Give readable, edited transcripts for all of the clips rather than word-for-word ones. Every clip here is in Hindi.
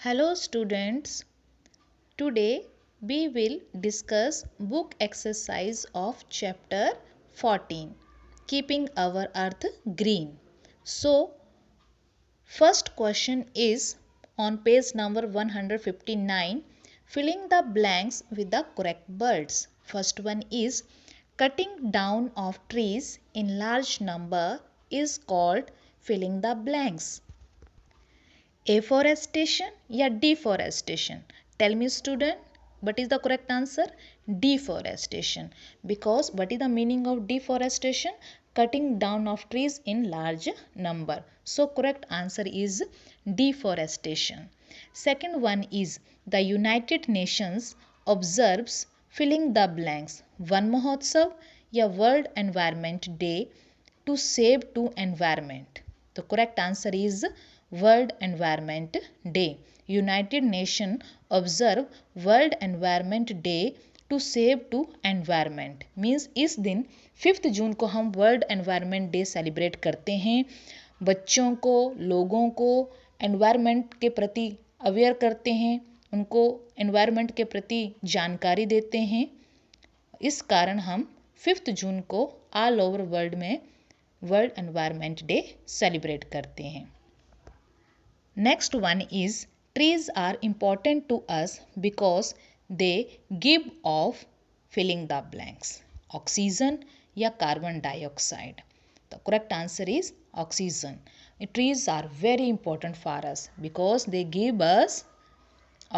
Hello students, today we will discuss book exercise of chapter 14, Keeping Our Earth Green. So, first question is on page number 159, filling the blanks with the correct words. First one is cutting down of trees in large number is called filling the blanks. Afforestation या deforestation? Tell me student, what is the correct answer? Deforestation. Because what is the meaning of deforestation? Cutting down of trees in large number. So correct answer is deforestation. Second one is the United Nations observes filling the blanks. Van Mahotsav या World Environment Day to save to environment. The correct answer is World Environment Day. United Nations observe World Environment Day to save to environment. Means इस दिन 5 जून को हम वर्ल्ड एनवायरनमेंट डे सेलिब्रेट करते हैं। बच्चों को, लोगों को एनवायरनमेंट के प्रति अवेयर करते हैं, उनको एनवायरनमेंट के प्रति जानकारी देते हैं। इस कारण हम 5 जून को ऑल ओवर वर्ल्ड में वर्ल्ड एनवायरनमेंट डे सेलिब्रेट करते हैं। Next one is trees are important to us because they give off filling the blanks. Oxygen या carbon dioxide. The correct answer is oxygen. Trees are very important for us because they give us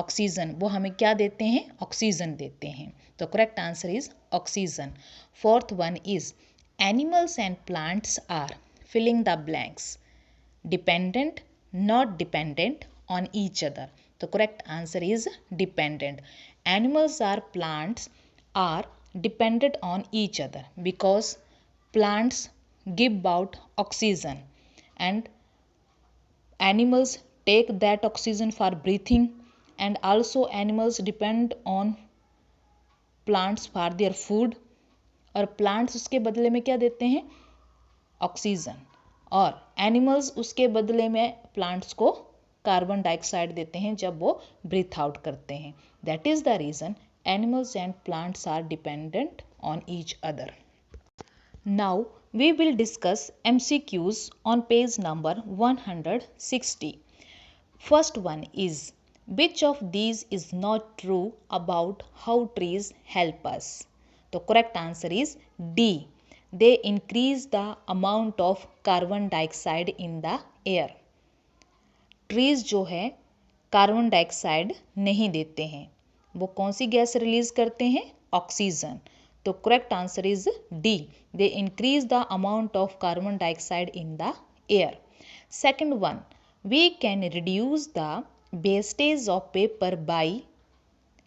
oxygen. वो हमें क्या देते हैं? Oxygen देते हैं. The correct answer is oxygen. Fourth one is animals and plants are filling the blanks. Dependent, not dependent on each other. The correct answer is dependent. Animals or plants are dependent on each other because plants give out oxygen and animals take that oxygen for breathing, and also animals depend on plants for their food, और plants उसके बदले में क्या देते हैं? ऑक्सीजन, और एनिमल्स उसके बदले में प्लांट्स को कार्बन डाइऑक्साइड देते हैं जब वो ब्रीथ आउट करते हैं। That is the reason animals and plants are dependent on each other. Now we will discuss MCQs on page number 160. First one is which of these is not true about how trees help us? The correct answer is D. They increase the amount of carbon dioxide in the air. Trees जो है कार्बन डाइऑक्साइड नहीं देते हैं, वो कौन सी गैस रिलीज करते हैं? ऑक्सीजन. तो correct answer is D. They increase the amount of carbon dioxide in the air. Second one, we can reduce the wastage of paper by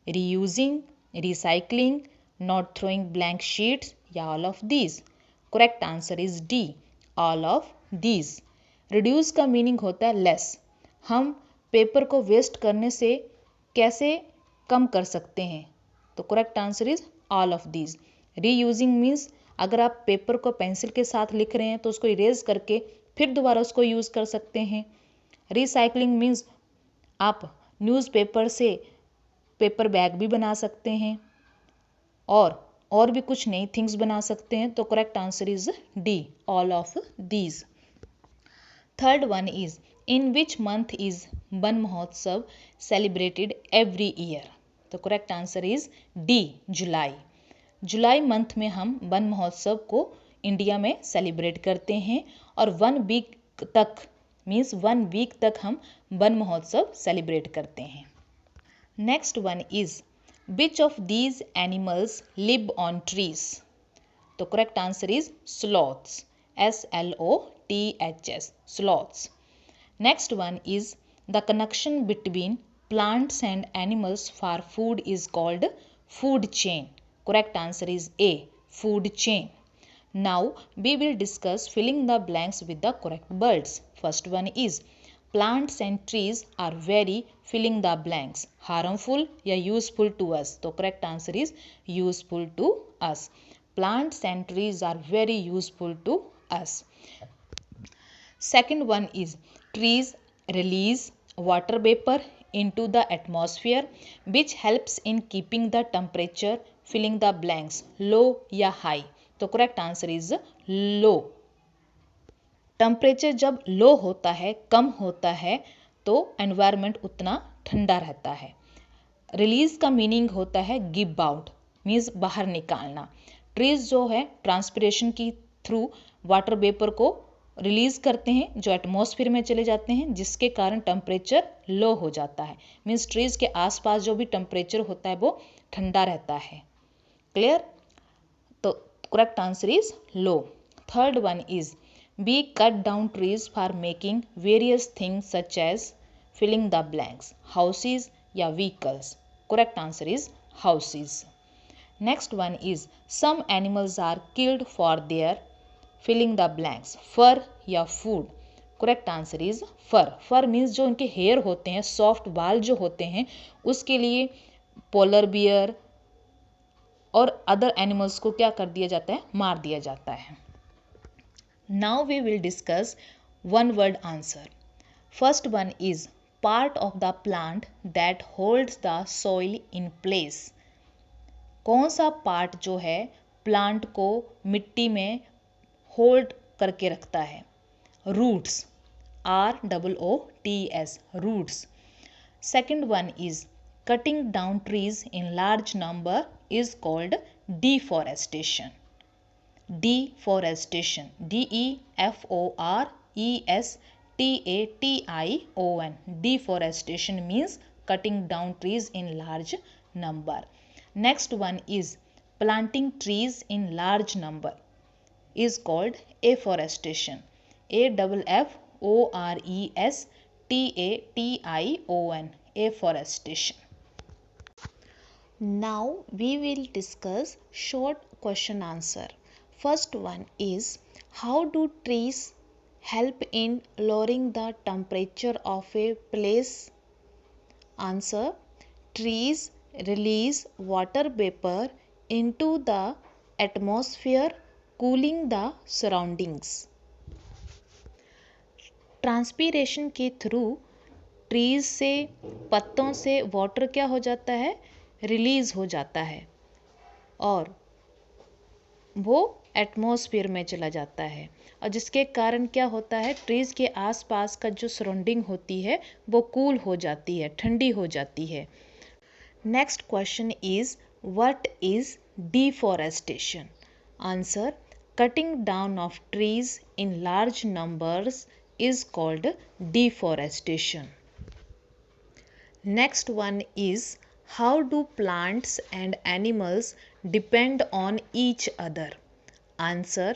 reusing, recycling, not throwing blank sheets या all of these. Correct answer is D, all of these. Reduce का मीनिंग होता है लेस. हम पेपर को वेस्ट करने से कैसे कम कर सकते हैं? तो correct answer is all of these. Reusing means अगर आप पेपर को पेंसिल के साथ लिख रहे हैं तो उसको इरेज करके फिर दोबारा उसको यूज़ कर सकते हैं. रिसाइकलिंग मीन्स आप न्यूज़पेपर से पेपर बैग भी बना सकते हैं और भी कुछ नई थिंग्स बना सकते हैं. तो correct answer is D, all of these. Third one is in which month is Van Mahotsav celebrated every year? तो correct answer is D, July. July month में हम वन महोत्सव को इंडिया में सेलिब्रेट करते हैं और 1 वीक तक मीन्स 1 वीक तक हम वन महोत्सव सेलिब्रेट करते हैं. Next one is which of these animals live on trees? तो correct answer is sloths. SLOTHS, sloths. Next one is the connection between plants and animals for food is called food chain. Correct answer is A, food chain. Now we will discuss filling the blanks with the correct words. First one is plants and trees are very filling the blanks. Harmful या useful to us? तो correct answer is useful to us. Plants and trees are very useful to us. Second one is trees release water vapor into the atmosphere which helps in keeping the temperature, filling the blanks, low या high. तो correct answer is low. Temperature जब लो होता है, कम होता है, तो एनवायरनमेंट उतना ठंडा रहता है. रिलीज का मीनिंग होता है गिव आउट, मीन्स बाहर निकालना. ट्रीज जो है ट्रांसपिरेशन की थ्रू वाटर वेपर को रिलीज करते हैं जो एटमॉस्फेयर में चले जाते हैं, जिसके कारण टेम्परेचर लो हो जाता है. मीन्स ट्रीज के आसपास जो भी टेम्परेचर होता है वो ठंडा रहता है. क्लियर? तो correct answer is low. Third one is we cut down trees for making various things such as filling the blanks, houses या vehicles. Correct answer is houses. Next one is some animals are killed for their filling the blanks, fur या food. Correct answer is fur. Fur means जो उनके hair होते हैं, soft बाल जो होते हैं, उसके लिए polar bear और अदर एनिमल्स को क्या कर दिया जाता है, मार दिया जाता है. Now we will discuss one word answer. First one is part of the plant that holds the soil in place. कौन सा पार्ट जो है प्लांट को मिट्टी में होल्ड करके रखता है? Roots, ROOTS, roots. Second one is cutting down trees in large number is called deforestation. Deforestation, DEFORESTATION. Deforestation means cutting down trees in large number. Next one is planting trees in large number is called afforestation. AFFORESTATION. Afforestation. Now we will discuss short question answer. First one is how do trees help in lowering the temperature of a place? Answer: trees release water vapor into the atmosphere, cooling the surroundings. Transpiration के थ्रू ट्रीज से, पत्तों से वाटर क्या हो जाता है, रिलीज हो जाता है और वो एटमॉस्फेयर में चला जाता है, और जिसके कारण क्या होता है, ट्रीज के आसपास का जो सराउंडिंग होती है वो कूल हो जाती है, ठंडी हो जाती है. Next question is what is deforestation? Answer: cutting down of trees in large numbers is called deforestation. Next one is how do plants and animals depend on each other? Answer: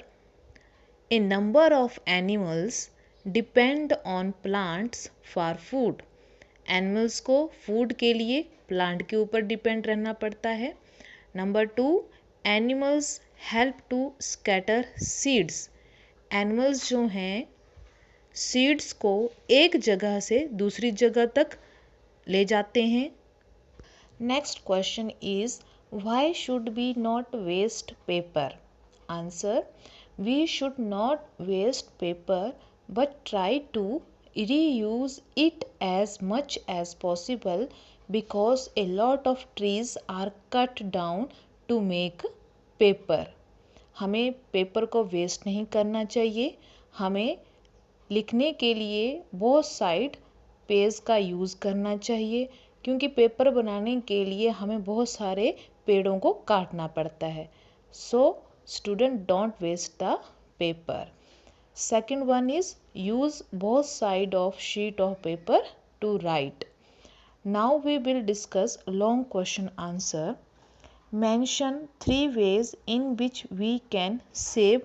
a number of animals depend on plants for food. Animals को food के लिए plant के ऊपर depend रहना पड़ता है. Number 2, animals help to scatter seeds. Animals जो हैं सीड्स को एक जगह से दूसरी जगह तक ले जाते हैं. Next question is why should we not waste paper? Answer: we should not waste paper but try to reuse it as much as possible because a lot of trees are cut down to make paper. हमें पेपर को वेस्ट नहीं करना चाहिए. हमें लिखने के लिए बहुत साइड पेज का यूज़ करना चाहिए, क्योंकि पेपर बनाने के लिए हमें बहुत सारे पेड़ों को काटना पड़ता है. So student don't waste the paper. Second one is use both side of sheet of paper to write. Now we will discuss long question answer. Mention 3 ways in which we can save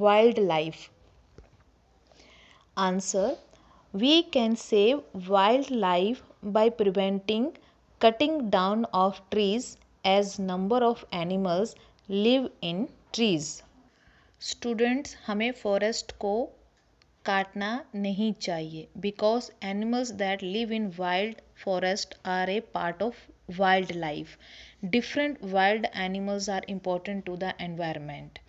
wildlife. Answer: we can save wildlife by preventing cutting down of trees as number of animals live in trees. Students, हमें फॉरेस्ट को काटना नहीं चाहिए because animals that live in wild forest are a part of wildlife. Different wild animals are important to the environment.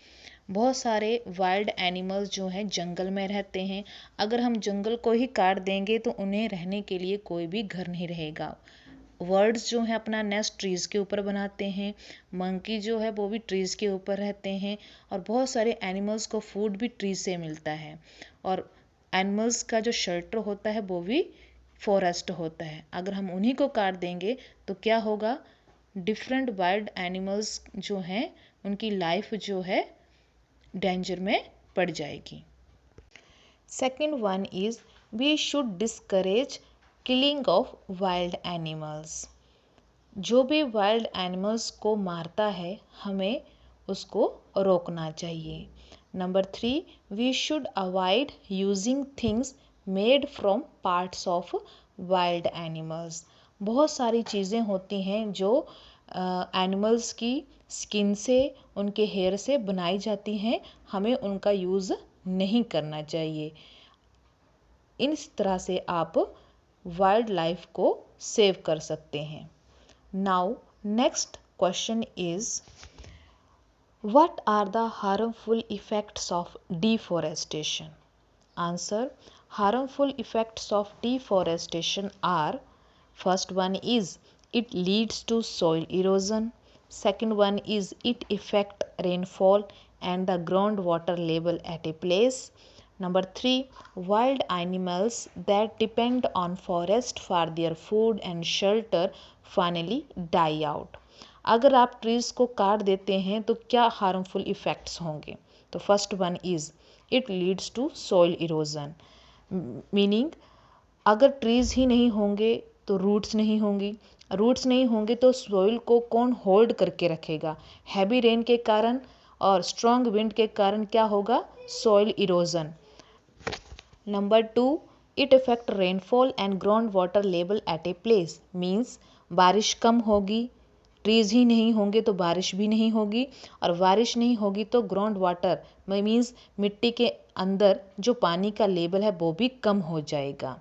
बहुत सारे वाइल्ड एनिमल्स जो हैं जंगल में रहते हैं। अगर हम जंगल को ही काट देंगे तो उन्हें रहने के लिए कोई भी घर नहीं रहेगा। बर्ड्स जो है अपना नेस्ट ट्रीज़ के ऊपर बनाते हैं, मंकी जो है वो भी ट्रीज़ के ऊपर रहते हैं, और बहुत सारे एनिमल्स को फूड भी ट्री से मिलता है। और एनिमल्स का जो शेल्टर होता है वो भी फॉरेस्ट होता है। अगर हम उन्हीं को काट देंगे तो क्या होगा, डिफरेंट वाइल्ड एनिमल्स जो हैं उनकी लाइफ जो है डेंजर में पड़ जाएगी। Second one is we should discourage killing of wild animals. जो भी वाइल्ड एनिमल्स को मारता है हमें उसको रोकना चाहिए। Number 3, we should avoid using things made from parts of wild animals. बहुत सारी चीज़ें होती हैं जो एनिमल्स की स्किन से, उनके हेयर से बनाई जाती हैं, हमें उनका यूज़ नहीं करना चाहिए। इस तरह से आप वाइल्ड लाइफ को सेव कर सकते हैं। Now next question is what are the harmful effects of deforestation? Answer, harmful effects of deforestation are: first one is it leads to soil erosion, second one is it affect rainfall and the groundwater level at a place, number 3, wild animals that depend on forest for their food and shelter finally die out। अगर आप ट्रीज को काट देते हैं तो क्या हार्मफुल इफेक्ट्स होंगे? तो first one is it leads to soil erosion, meaning अगर ट्रीज ही नहीं होंगे तो रूट्स नहीं होंगी, रूट्स नहीं होंगे तो सॉइल को कौन होल्ड करके रखेगा? हैवी रेन के कारण और स्ट्रॉन्ग विंड के कारण क्या होगा? Soil erosion. Number 2, it affect rainfall and ground water level at a place, means बारिश कम होगी, ट्रीज ही नहीं होंगे तो बारिश भी नहीं होगी, और बारिश नहीं होगी तो ग्राउंड वाटर मीन्स मिट्टी के अंदर जो पानी का लेवल है वो भी कम हो जाएगा।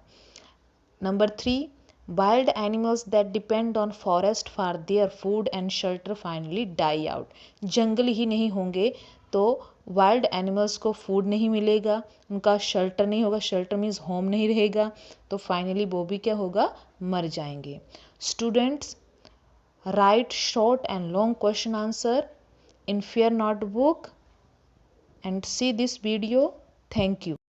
Number 3, wild animals that depend on forest for their food and shelter finally die out. जंगल ही नहीं होंगे तो वाइल्ड एनिमल्स को फूड नहीं मिलेगा, उनका शेल्टर नहीं होगा, शेल्टर मीन्स होम नहीं रहेगा, तो फाइनली वो भी क्या होगा? मर जाएंगे। Students, write short and long question answer in fair notebook and see this video. Thank you.